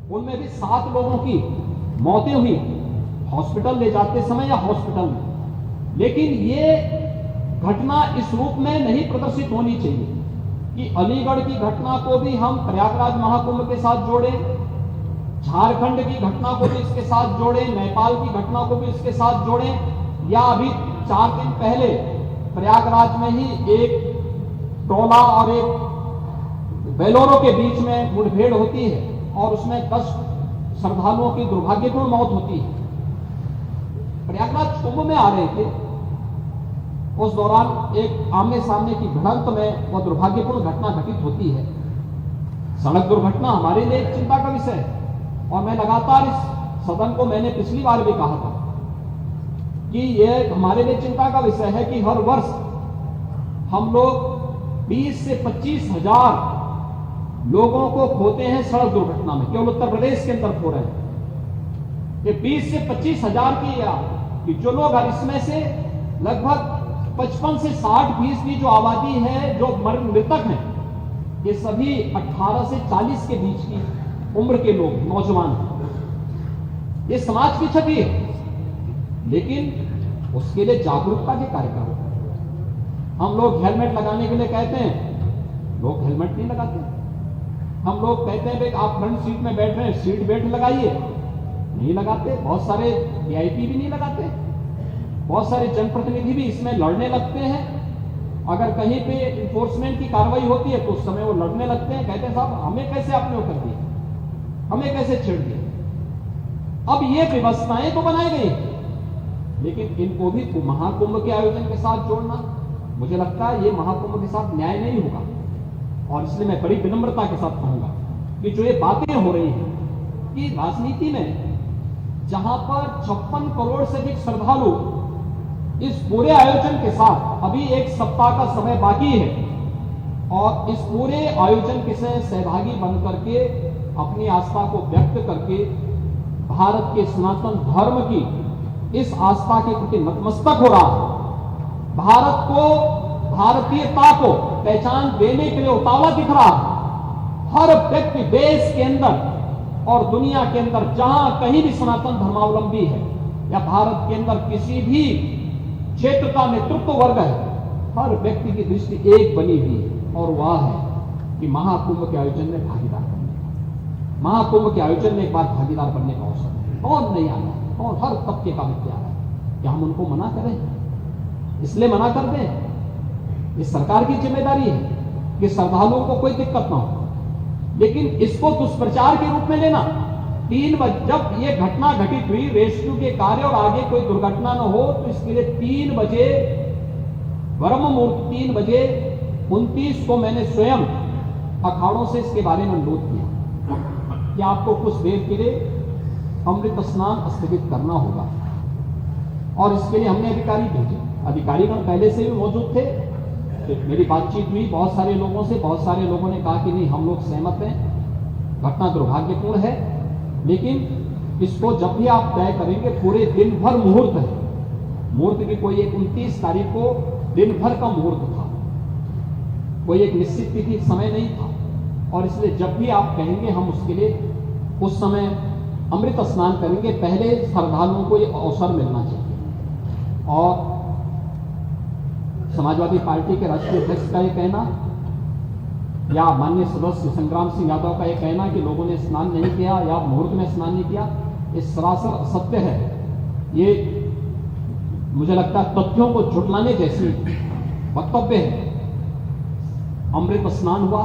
उनमें भी 7 लोगों की मौतें हुई हॉस्पिटल ले जाते समय या हॉस्पिटल में। लेकिन ये घटना इस रूप में नहीं प्रदर्शित होनी चाहिए कि अलीगढ़ की घटना को भी हम प्रयागराज महाकुंभ के साथ जोड़े, झारखंड की घटना को भी इसके साथ जोड़े, नेपाल की घटना को भी इसके साथ जोड़े, या अभी 4 दिन पहले प्रयागराज में ही एक टोला और एक बेलोरो के बीच में मुठभेड़ होती है और उसमें 10 श्रद्धालुओं की दुर्भाग्यपूर्ण मौत होती है। प्रयागराज कुंभ में आ रहे थे, उस दौरान एक आमने सामने की भिड़ंत में वह दुर्भाग्यपूर्ण घटना घटित होती है। सड़क दुर्घटना हमारे लिए एक चिंता का विषय है और मैं लगातार इस सदन को मैंने पिछली बार भी कहा था कि यह हमारे लिए चिंता का विषय है कि हर वर्ष हम लोग 20 से 25 हजार लोगों को खोते हैं सड़क दुर्घटना में, केवल उत्तर प्रदेश के अंदर खो रहे हैं। ये 20 से 25 हजार की जो लोग, इसमें से लगभग 55 से 60% जो आबादी है, जो मृतक हैं, ये सभी 18 से 40 के बीच की उम्र के लोग, नौजवान हैं। ये समाज की छवि है, लेकिन उसके लिए जागरूकता के कार्यक्रम। हम लोग हेलमेट लगाने के लिए कहते हैं, लोग हेलमेट नहीं लगाते। हम लोग कहते हैं भाई आप फ्रंट सीट में बैठ रहे हैं, सीट बेल्ट लगाइए, नहीं लगाते। बहुत सारे वीआईपी भी नहीं लगाते। बहुत सारे जनप्रतिनिधि भी इसमें लड़ने लगते हैं। अगर कहीं पे इन्फोर्समेंट की कार्रवाई होती है तो उस समय वो लड़ने लगते हैं, कहते हैं साहब हमें कैसे आपने वो कर दिया, हमें कैसे छेड़ दिया। अब ये व्यवस्थाएं तो बनाई गई, लेकिन इनको भी महाकुंभ के आयोजन के साथ जोड़ना, मुझे लगता है ये महाकुंभ के साथ न्याय नहीं होगा। और इसलिए मैं बड़ी विनम्रता के साथ कहूंगा कि जो ये बातें हो रही हैं कि राजनीति में जहां पर 56 करोड़ से अधिक श्रद्धालु इस पूरे आयोजन के साथ, अभी 1 सप्ताह का समय बाकी है, और इस पूरे आयोजन के से सहभागी बन करके अपनी आस्था को व्यक्त करके भारत के सनातन धर्म की इस आस्था के प्रति नतमस्तक हो रहा है, भारत को, भारतीयता को पहचान देने के लिए उतावला दिख रहा है। हर व्यक्ति देश के अंदर और दुनिया के अंदर जहां कहीं भी सनातन धर्मावलंबी है या भारत के अंदर किसी भी क्षेत्र का नेतृत्व वर्ग है, हर व्यक्ति की दृष्टि एक बनी हुई है, और वह है कि महाकुंभ के आयोजन में भागीदार बनने का, महाकुंभ के आयोजन में एक बार भागीदार बनने का अवसर है। कौन नहीं आना है, और हर तबके का व्यक्ति आ रहा है। क्या हम उनको मना करें? इसलिए मना कर दें? ये सरकार की जिम्मेदारी है कि श्रद्धालुओं को कोई दिक्कत ना हो, लेकिन इसको दुष्प्रचार के रूप में लेना। 3 बजे जब ये घटना घटित हुई, रेस्क्यू के कार्य और आगे कोई दुर्घटना न हो, तो इसके लिए 3 बजे ब्रह्म मुहूर्त 3 बजे 29 को मैंने स्वयं अखाड़ों से इसके बारे में अनुरोध किया कि आपको कुछ देर के लिए अमृत स्नान स्थगित करना होगा, और इसके लिए हमने अधिकारी भेजे। अधिकारीगण पहले से भी मौजूद थे। तो मेरी बातचीत हुई बहुत सारे लोगों से, बहुत सारे लोगों ने कहा कि नहीं, हम लोग सहमत हैं, घटना दुर्भाग्यपूर्ण है, लेकिन इसको जब भी आप तय करेंगे, पूरे दिन भर मुहूर्त है, मुहूर्त की कोई एक 29 तारीख को दिन भर का मुहूर्त था, कोई एक निश्चित तिथि समय नहीं था, और इसलिए जब भी आप कहेंगे हम उसके लिए उस समय अमृत स्नान करेंगे। पहले श्रद्धालुओं को ये अवसर मिलना चाहिए। और समाजवादी पार्टी के राष्ट्रीय अध्यक्ष का ये कहना या माननीय सदस्य संग्राम सिंह यादव का ये कहना कि लोगों ने स्नान नहीं किया या मुहूर्त में स्नान नहीं किया, ये सरासर असत्य है। ये मुझे लगता है तथ्यों को झुटलाने जैसी वक्तव्य है। अमृत स्नान हुआ,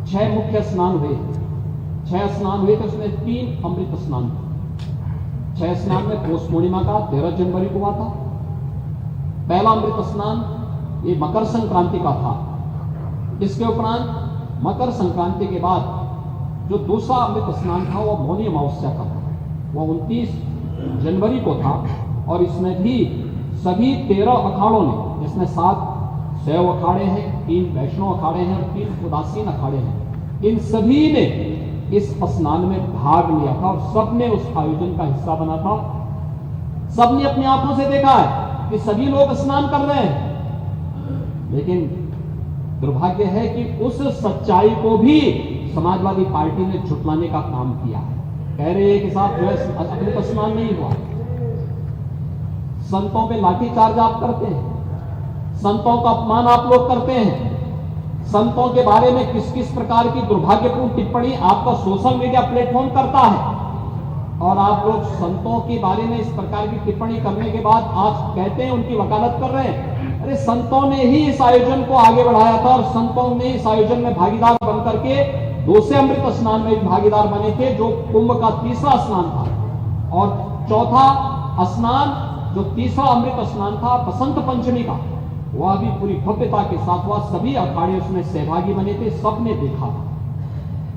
6 मुख्य स्नान हुए, 6 स्नान हुए थे, उसमें 3 अमृत स्नान थे। 6 स्नान में पौष पूर्णिमा का 13 जनवरी को हुआ था। पहला अमृत स्नान ये मकर संक्रांति का था। इसके उपरांत मकर संक्रांति के बाद जो दूसरा अमृत स्नान था वह मौनी अमावस्या का था, वह 29 जनवरी को था। और इसमें भी सभी 13 अखाड़ों ने, जिसमें 7 शैव अखाड़े हैं, 3 वैष्णव अखाड़े हैं और 3 उदासीन अखाड़े हैं, इन सभी ने इस स्नान में भाग लिया था और सबने उस आयोजन का हिस्सा बना था। सबने अपनी आंखों से देखा है कि सभी लोग स्नान कर रहे हैं, लेकिन दुर्भाग्य है कि उस सच्चाई को भी समाजवादी पार्टी ने झुटलाने का काम किया है। कह रहे हैं कि साहब जो है अमृत स्नान नहीं हुआ, संतों पे लाठीचार्ज आप करते हैं, संतों का अपमान आप लोग करते हैं, संतों के बारे में किस किस प्रकार की दुर्भाग्यपूर्ण टिप्पणी आपका सोशल मीडिया प्लेटफॉर्म करता है, और आप लोग संतों के बारे में इस प्रकार की टिप्पणी करने के बाद आज कहते हैं उनकी वकालत कर रहे हैं। अरे संतों ने ही इस आयोजन को आगे बढ़ाया था और संतों ने इस आयोजन में भागीदार बनकर के दूसरे अमृत स्नान में भागीदार बने थे, जो कुंभ का तीसरा स्नान था, और चौथा स्नान जो तीसरा अमृत स्नान था बसंत पंचमी का, वह भी पूरी भव्यता के साथ हुआ। सभी अखाड़े उसमें सहभागी बने थे, सबने देखा था,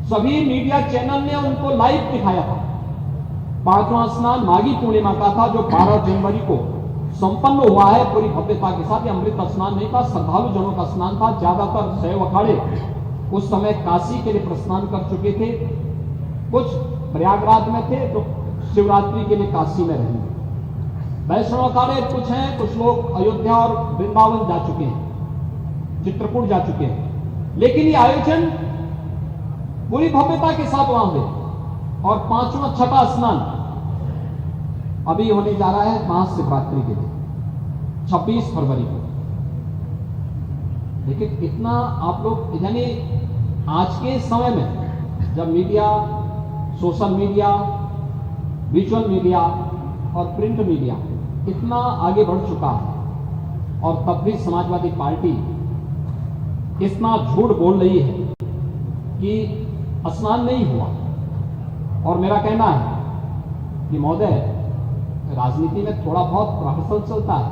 सभी मीडिया चैनल ने उनको लाइव दिखाया था। पांचवां स्नान माघी पूर्णिमा का था, जो 12 जनवरी को संपन्न हुआ है पूरी भव्यता के साथ। यह अमृत स्नान नहीं था, श्रद्धालु जनों का स्नान था। ज्यादातर शैव अखाड़े उस समय काशी के लिए प्रस्थान कर चुके थे, कुछ प्रयागराज में थे, तो शिवरात्रि के लिए काशी में रहेंगे। वैष्णव अखाड़े कुछ हैं, कुछ लोग अयोध्या और वृंदावन जा चुके हैं, चित्रकूट जा चुके हैं, लेकिन ये आयोजन पूरी भव्यता के साथ वहां हुए। और पांचवा छठा स्नान अभी होने जा रहा है महाशिवरात्रि के दिन 26 फरवरी को। लेकिन इतना आप लोग, यानी आज के समय में जब media, social media, visual media और प्रिंट मीडिया इतना आगे बढ़ चुका है, और तब भी समाजवादी पार्टी इतना झूठ बोल रही है कि स्नान नहीं हुआ। और मेरा कहना है कि महोदय, राजनीति में थोड़ा बहुत प्रहसन चलता है,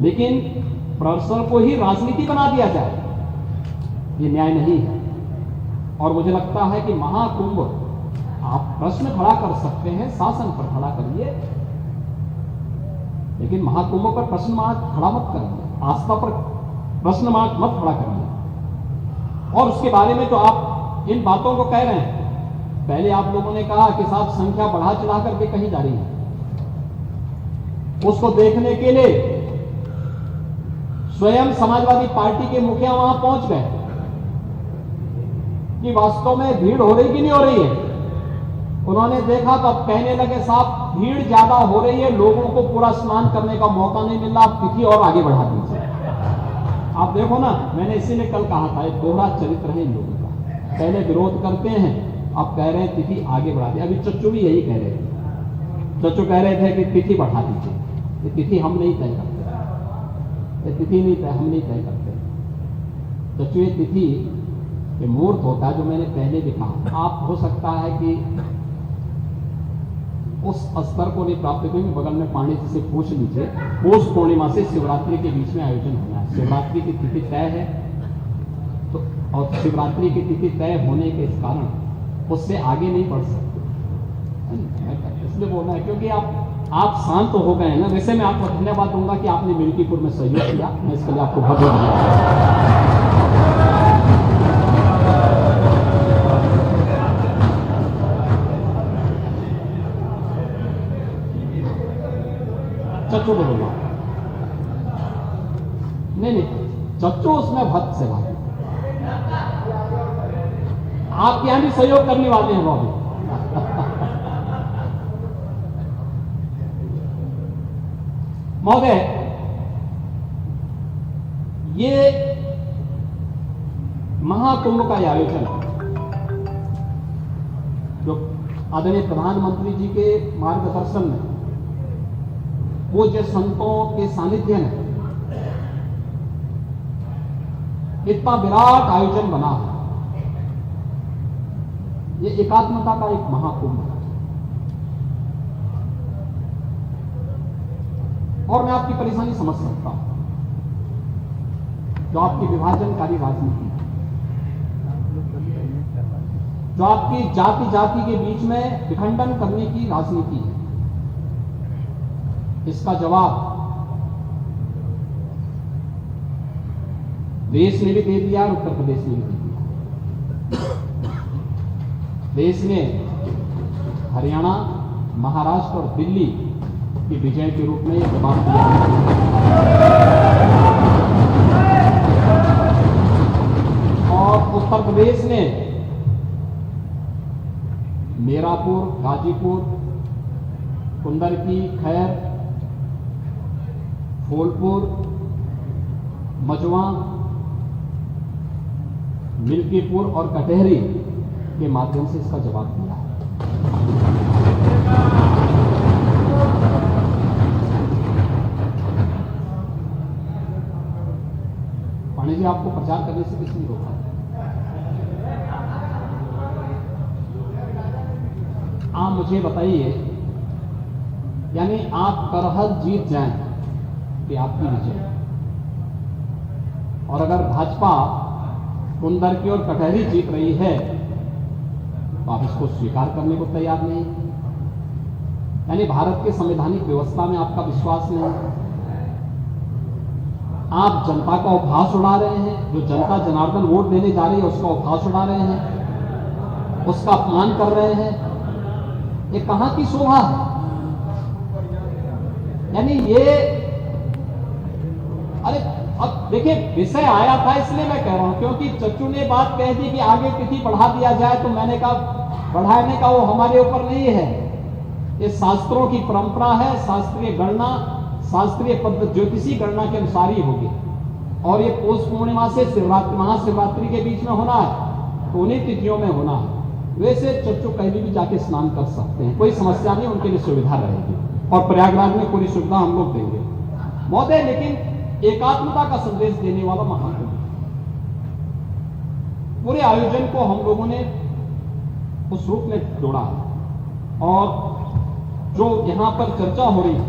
लेकिन प्रहसन को ही राजनीति बना दिया जाए, ये न्याय नहीं है। और मुझे लगता है कि महाकुंभ, आप प्रश्न खड़ा कर सकते हैं, शासन पर खड़ा करिए, लेकिन महाकुंभ पर प्रश्न मार्क खड़ा मत करिए, आस्था पर प्रश्न मार्क मत खड़ा करिए। और उसके बारे में जो आप इन बातों को कह रहे हैं, पहले आप लोगों ने कहा कि साहब संख्या बढ़ा चढ़ा करके कहीं जा रही है, उसको देखने के लिए स्वयं समाजवादी पार्टी के मुखिया वहां पहुंच गए कि वास्तव में भीड़ हो रही कि नहीं हो रही है। उन्होंने देखा तो अब कहने लगे साहब भीड़ ज्यादा हो रही है, लोगों को पूरा स्नान करने का मौका नहीं मिल रहा, आप तिथि और आगे बढ़ा दीजिए। आप देखो ना, मैंने इसीलिए कल कहा था, एक दोहरा चरित्र है इन लोगों का, पहले विरोध करते हैं, अब कह रहे हैं तिथि आगे बढ़ा दी। अभी चच्चू भी यही कह रहे थे, चच्चू कह रहे थे कि तिथि बढ़ा दीजिए। ये तिथि हम नहीं तय करते, ये तिथि नहीं तय, हम नहीं तय करते चच्चू। ये तिथि ये मुहूर्त होता है, जो मैंने पहले भी कहा। आप हो सकता है कि उस स्तर को नहीं प्राप्त करेंगे, बगल में पानी से पूछ लीजिए। पौष पूर्णिमा से शिवरात्रि के बीच में आयोजन होना है, शिवरात्रि की तिथि तय है, तो और शिवरात्रि की तिथि तय होने के कारण उससे आगे नहीं बढ़ सकते, इसलिए बोलना है। क्योंकि आप शांत हो गए हैं ना। वैसे मैं आपको धन्यवाद दूंगा कि आपने मिल्कीपुर में सहयोग किया, मैं इसके लिए आपको बहुत बहुत चच्चू बोलूंगा, नहीं चच्चू उसमें भक्त से भाई, आपके यहां भी सहयोग करने वाले हैं वो भी। महोदय, ये महाकुंभ का आयोजन जो आदरणीय प्रधानमंत्री जी के मार्गदर्शन में, पूज्य संतों के सानिध्य में इतना विराट आयोजन बना है, ये एकात्मता का एक महाकुंभ है। और मैं आपकी परेशानी समझ सकता हूं, जो आपकी विभाजनकारी राजनीति है, जो आपकी जाति जाति के बीच में विखंडन करने की राजनीति है, इसका जवाब देश ने भी दे दिया और उत्तर प्रदेश ने भी दे दिया। देश ने हरियाणा, महाराष्ट्र और दिल्ली की विजय के रूप में यह जवाब दिया। और उत्तर प्रदेश ने मेरापुर, गाजीपुर, कुंदरकी, खैर, फूलपुर, मजवा, मिल्कीपुर और कटहरी के माध्यम से इसका जवाब दिया है। पांडे जी, आपको प्रचार करने से किसने रोका? आप मुझे बताइए, यानी आप करहल जीत जाएं कि आपकी विजय, और अगर भाजपा कुंदरकी और कटहरी जीत रही है तो आप इसको स्वीकार करने को तैयार नहीं, यानी भारत के संवैधानिक व्यवस्था में आपका विश्वास नहीं। आप जनता का उपहास उड़ा रहे हैं, जो जनता जनार्दन वोट देने जा रही है उसका उपहास उड़ा रहे हैं, उसका अपमान कर रहे हैं। ये कहां की शोभा है? यानी ये, अरे अब देखिए, विषय आया था इसलिए मैं कह रहा हूं, क्योंकि चच्चू ने बात कह दी कि आगे तिथि बढ़ा दिया जाए, तो मैंने कहा बढ़ाने का वो हमारे ऊपर नहीं है, ये शास्त्रों की परंपरा है, शास्त्रीय गणना, शास्त्रीय पद्धति, ज्योतिषी गणना के अनुसार ही होगी, और ये पौष पूर्णिमा से शिवरात्रि, महाशिवरात्रि के बीच में होना है, तो उन्हीं तिथियों में होना है। वैसे चच्चू कहीं भी जाके स्नान कर सकते हैं, कोई समस्या नहीं, उनके लिए सुविधा रहेगी, और प्रयागराज में पूरी सुविधा हम लोग देंगे महोदय। लेकिन एकात्मता का संदेश देने वाला महाकुंभ, पूरे आयोजन को हम लोगों ने उस रूप में जोड़ा, और जो यहां पर चर्चा हो रही है,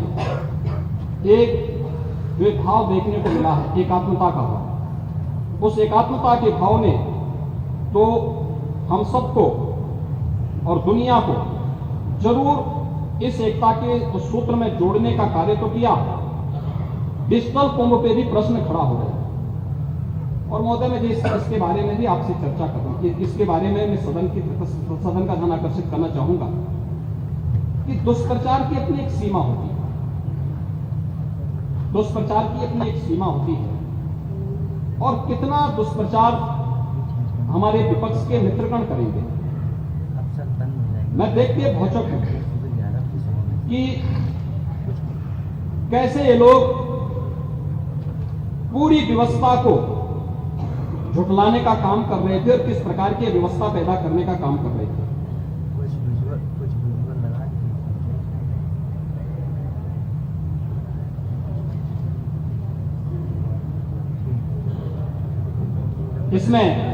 एक भाव देखने को मिला है, एकात्मता का भाव। उस एकात्मता के भाव ने तो हम सबको और दुनिया को जरूर इस एकता के उस सूत्र में जोड़ने का कार्य तो किया। डिजिटल कुंभ पे भी प्रश्न खड़ा हो रहा है, और महोदय मैं इसके बारे में भी आपसे चर्चा करूं, इसके बारे में मैं सदन का ध्यान आकर्षित करना चाहूंगा कि दुष्प्रचार की अपनी एक सीमा होती है, दुष्प्रचार की अपनी एक सीमा होती है, और कितना दुष्प्रचार हमारे विपक्ष के मित्रगण करेंगे। मैं देख के भौचक हूं कि कैसे ये लोग पूरी व्यवस्था को झुठलाने का काम कर रहे थे और किस प्रकार की व्यवस्था पैदा करने का काम कर रहे थे। इसमें